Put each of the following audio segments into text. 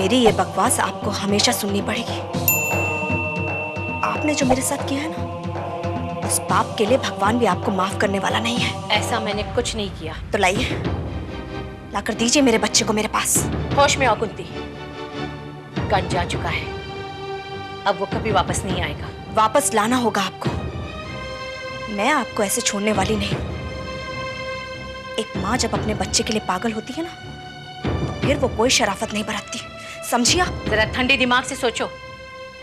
मेरी ये बकवास आपको हमेशा सुननी पड़ेगी। आपने जो मेरे साथ किया है ना, उस पाप के लिए भगवान भी आपको माफ करने वाला नहीं है। ऐसा मैंने कुछ नहीं किया। तो लाइए, लाकर दीजिए मेरे बच्चे को मेरे पास। होश में आओ कुंती, कट जा चुका है, अब वो कभी वापस नहीं आएगा। वापस लाना होगा आपको। मैं आपको ऐसे छोड़ने वाली नहीं। एक माँ जब अपने बच्चे के लिए पागल होती है ना, तो फिर वो कोई शराफत नहीं बरतती, समझिए आप? जरा ठंडे दिमाग से सोचो,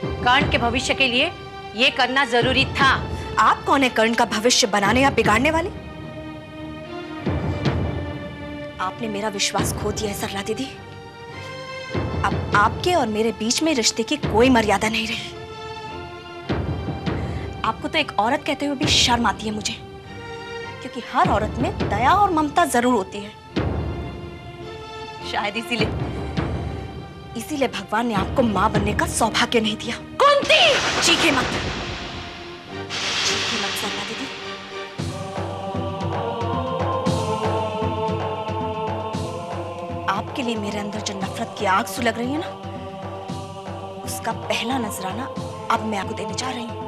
कर्ण के भविष्य के लिए ये करना जरूरी था। आप कौन है कर्ण का भविष्य बनाने या बिगाड़ने वाले? आपने मेरा विश्वास खो दिया है सरला दीदी। अब आपके और मेरे बीच में रिश्ते की कोई मर्यादा नहीं रही। आपको तो एक औरत कहते हुए भी शर्म आती है मुझे, क्योंकि हर औरत में दया और ममता जरूर होती है। शायद इसीलिए भगवान ने आपको मां बनने का सौभाग्य नहीं दिया। कुंती! चीखे मत, चीखे मत सरला दीदी। आपके लिए मेरे अंदर जो नफरत की आग सुलग रही है ना, उसका पहला नजराना अब मैं आपको देने जा रही हूं।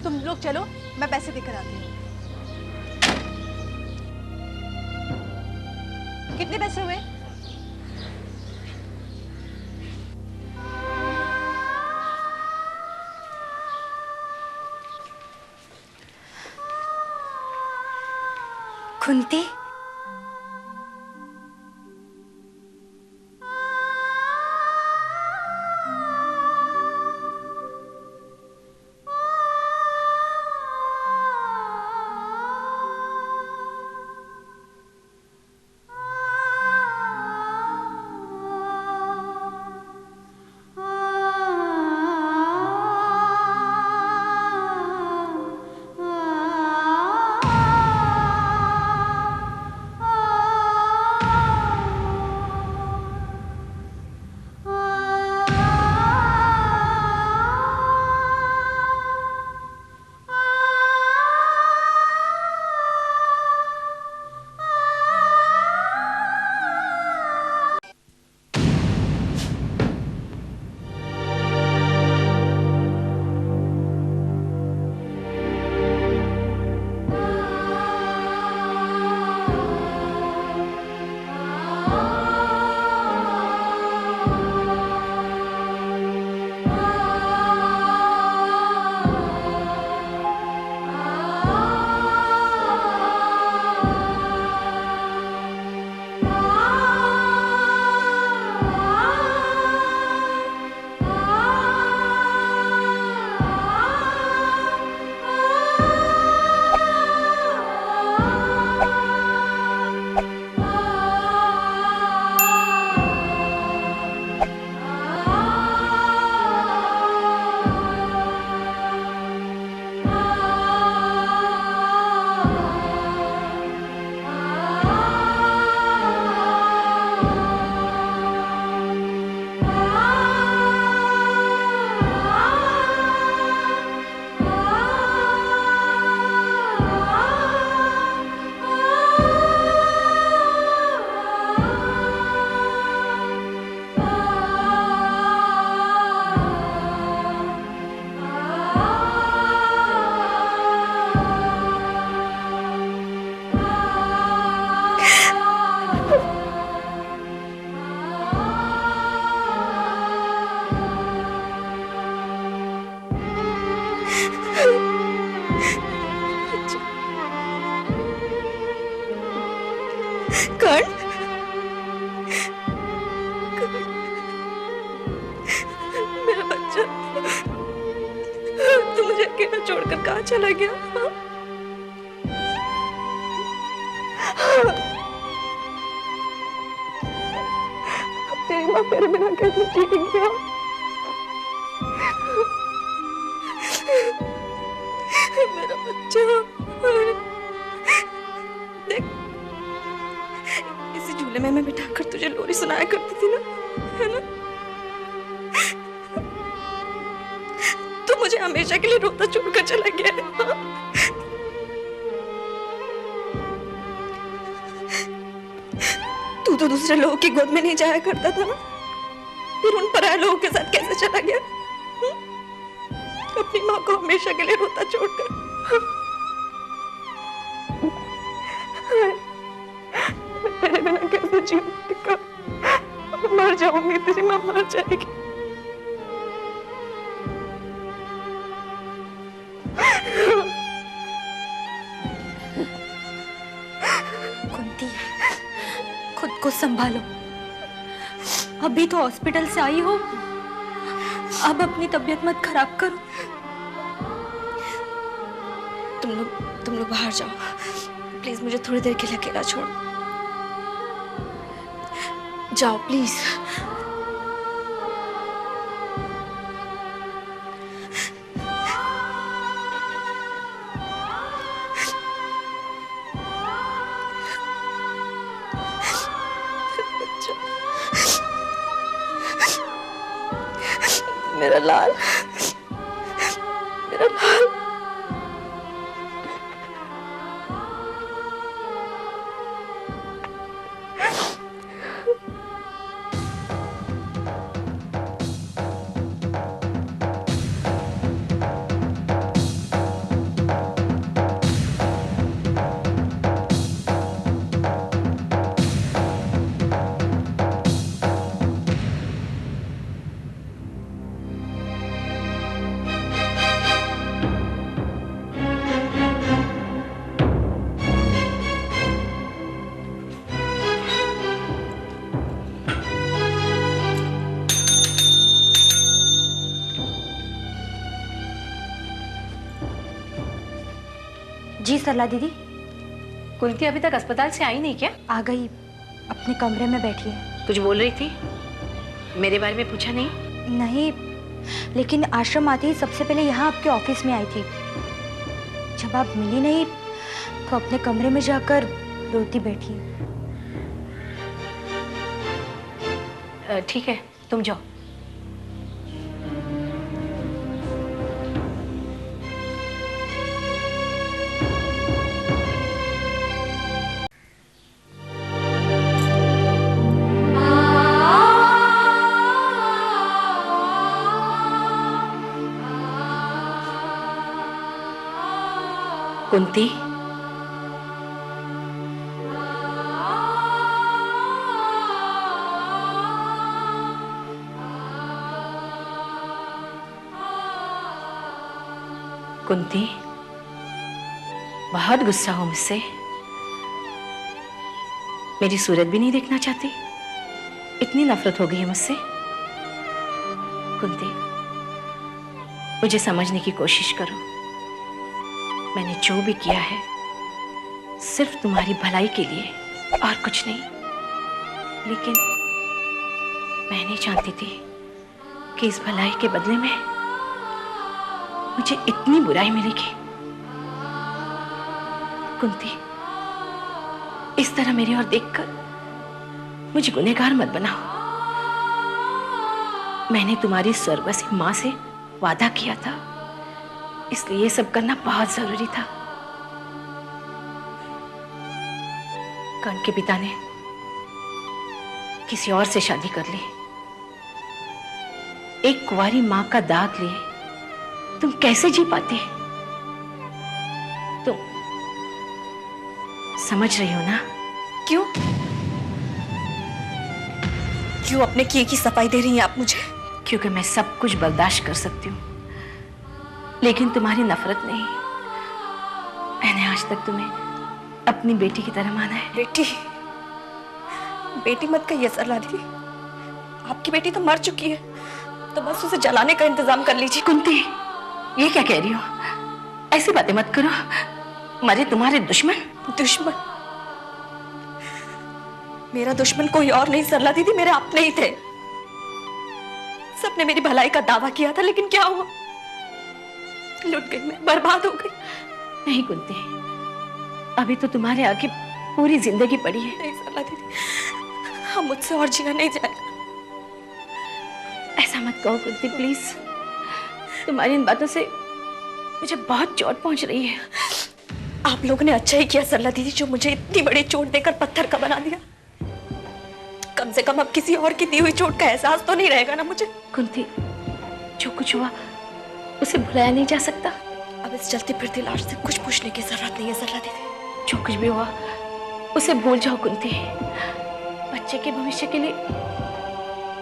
तुम लोग चलो, मैं पैसे देकर आती हूँ। कितने पैसे हुए? कुंती, कहाँ चला गया? अब तेरी माँ मेरे बिना कैसे जिएगी? मेरा बच्चा, देख, इसी झूले में मैं बिठाकर तुझे लोरी सुनाया करती थी ना, है ना? तू मुझे हमेशा के लिए रोता छोड़कर चला गया है। तू तो दूसरे लोगों की गोद में नहीं जाया करता था ना, फिर उन पराये लोगों के साथ कैसे चला गया? अपनी माँ को हमेशा के लिए रोता छोड़कर। मैं तेरे बिना कैसे जीऊंगी? मर जाऊंगी, तेरी माँ मर जाएगी। कुंती, खुद को संभालो। अभी तो हॉस्पिटल से आई हो, अब अपनी तबीयत मत खराब करो। तुम लोग बाहर जाओ, प्लीज मुझे थोड़ी देर के लिए अकेला छोड़ जाओ, प्लीज। मेरा लाल, मेरा लाल। जी सरला दीदी। कुंती अभी तक अस्पताल से आई नहीं क्या? आ गई, अपने कमरे में बैठी है। कुछ बोल रही थी? मेरे बारे में पूछा नहीं? नहीं, लेकिन आश्रम आते ही सबसे पहले यहाँ आपके ऑफिस में आई थी। जब आप मिली नहीं तो अपने कमरे में जाकर रोती बैठी। ठीक है, तुम जाओ। कुंती, कुंती, बहुत गुस्सा हो मुझसे। मेरी सूरत भी नहीं देखना चाहती? इतनी नफरत हो गई है मुझसे? कुंती, मुझे समझने की कोशिश करो। मैंने जो भी किया है सिर्फ तुम्हारी भलाई के लिए और कुछ नहीं। लेकिन मैं नहीं जानती थी कि इस भलाई के बदले में मुझे इतनी बुराई मिलेगी। कुंती, इस तरह मेरी ओर देखकर मुझे गुनहगार मत बनाओ। मैंने तुम्हारी स्वर्गवासी मां से वादा किया था, इसलिए ये सब करना बहुत जरूरी था। कर्ण के पिता ने किसी और से शादी कर ली। एक कुंवारी मां का दाग लिए तुम कैसे जी पाते? तुम समझ रही हो ना? क्यों क्यों अपने किए की सफाई दे रही हैं आप मुझे? क्योंकि मैं सब कुछ बर्दाश्त कर सकती हूँ, लेकिन तुम्हारी नफरत नहीं। मैंने आज तक तुम्हें अपनी बेटी की तरह माना है। बेटी? बेटी मत कहिए सरला दीदी, आपकी बेटी तो मर चुकी है, तो बस उसे जलाने का इंतजाम कर लीजिए। कुंती, ये क्या कह रही हो? ऐसी बातें मत करो। मरे तुम्हारे दुश्मन। दुश्मन? मेरा दुश्मन कोई और नहीं सरला दीदी, मेरे अपने ही थे। सबने मेरी भलाई का दावा किया था, लेकिन क्या हुआ? लुट गई मैं, बर्बाद हो गई। नहीं कुंती, अभी तो तुम्हारे आगे पूरी जिंदगी पड़ी है। नहीं सरला दीदी, हम मुझसे और जीना नहीं जाएगा। ऐसा मत कहो कुंती प्लीज। तुम्हारी इन बातों से मुझे बहुत चोट पहुंच रही है। आप लोगों ने अच्छा ही किया सरला दीदी, जो मुझे इतनी बड़ी चोट देकर पत्थर का बना दिया। कम से कम अब किसी और की दी हुई चोट का एहसास तो नहीं रहेगा ना मुझे। कुंती, जो कुछ हुआ उसे भुलाया नहीं जा सकता। अब इस चलती फिरती लाश से कुछ पूछने की जरूरत नहीं है सरला दीदी। जो कुछ भी हुआ उसे भूल जाओ कुंती। बच्चे के भविष्य के लिए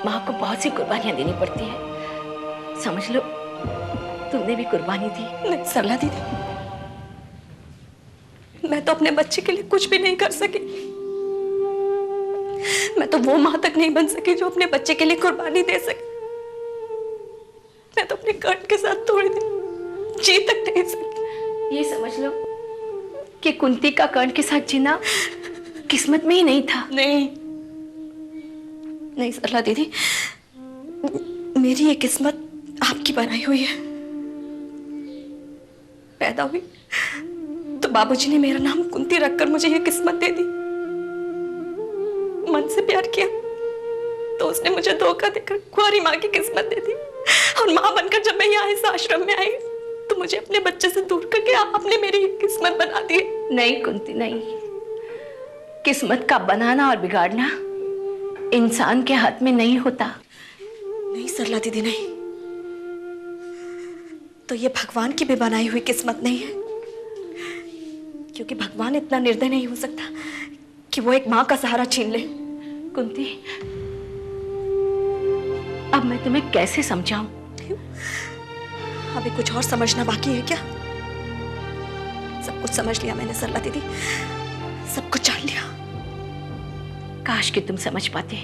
माँ को बहुत सी कुर्बानियां देनी पड़ती है। समझ लो, तुमने भी कुर्बानी दी। नहीं सरला दीदी, मैं तो अपने बच्चे के लिए कुछ भी नहीं कर सकी। मैं तो वो माँ तक नहीं बन सकी जो अपने बच्चे के लिए कुर्बानी दे सके। मैं तो अपने कर्ण के साथ थोड़ी देर जी तक नहीं सकी। ये समझ लो कि कुंती का कर्ण के साथ जीना किस्मत में ही नहीं था। नहीं नहीं सरला दीदी, मेरी ये किस्मत आपकी बनाई हुई है। पैदा हुई तो बाबूजी ने मेरा नाम कुंती रखकर मुझे ये किस्मत दे दी। मन से प्यार किया तो उसने मुझे धोखा देकर कुंवारी माँ की किस्मत दे दी। और माँ बनकर जब मैं यहाँ इस आश्रम में आई तो मुझे अपने बच्चे से दूर करके आपने मेरी ये किस्मत बना दी। नहीं कुंती, नहीं। किस्मत का बनाना और बिगाड़ना इंसान के हाथ में नहीं होता। नहीं सरला दीदी, नहीं। तो ये भगवान की भी बनाई हुई किस्मत नहीं है, क्योंकि भगवान इतना निर्दय नहीं हो सकता कि वो एक माँ का सहारा छीन ले। कुंती, अब मैं तुम्हें कैसे समझाऊं? अभी कुछ और समझना बाकी है क्या? सब कुछ समझ लिया मैंने सरला दीदी, सब कुछ जान लिया। काश कि तुम समझ पाते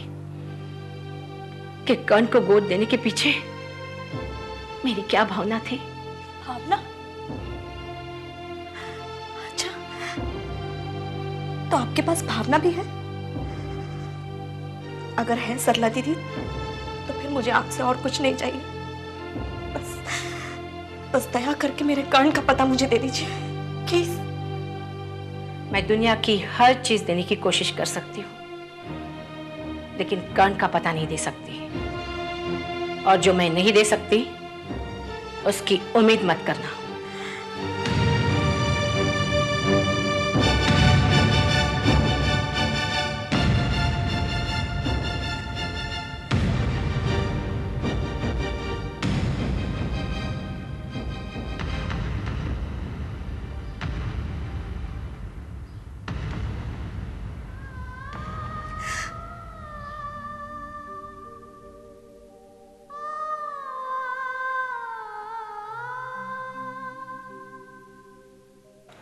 कि कर्ण को गोद देने के पीछे मेरी क्या भावना थी। भावना? अच्छा, तो आपके पास भावना भी है? अगर है सरला दीदी, तो फिर मुझे आपसे और कुछ नहीं चाहिए। बस दया करके मेरे कर्ण का पता मुझे दे दीजिए प्लीज। मैं दुनिया की हर चीज देने की कोशिश कर सकती हूँ, लेकिन कर्ण का पता नहीं दे सकती। और जो मैं नहीं दे सकती उसकी उम्मीद मत करना।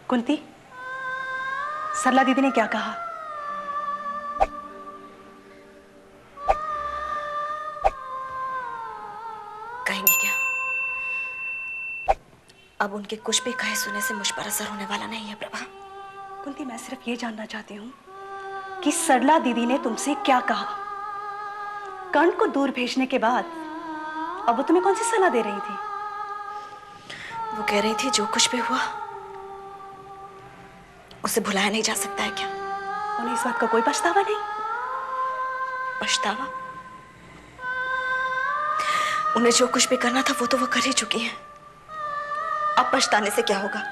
कुंती, सरला दीदी ने क्या कहा? कहेंगे क्या? अब उनके कुछ भी कहे सुने से मुझ पर असर होने वाला नहीं है प्रभा। कुंती, मैं सिर्फ ये जानना चाहती हूँ कि सरला दीदी ने तुमसे क्या कहा। कर्ण को दूर भेजने के बाद अब वो तुम्हें कौन सी सलाह दे रही थी? वो कह रही थी जो कुछ भी हुआ उसे भुलाया नहीं जा सकता है क्या? उन्हें इस बात का कोई पछतावा नहीं? पछतावा? उन्हें जो कुछ भी करना था वो तो वो कर ही चुकी है। अब पछताने से क्या होगा?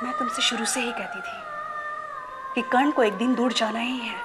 मैं तुमसे शुरू से ही कहती थी कि कर्ण को एक दिन दूर जाना ही है।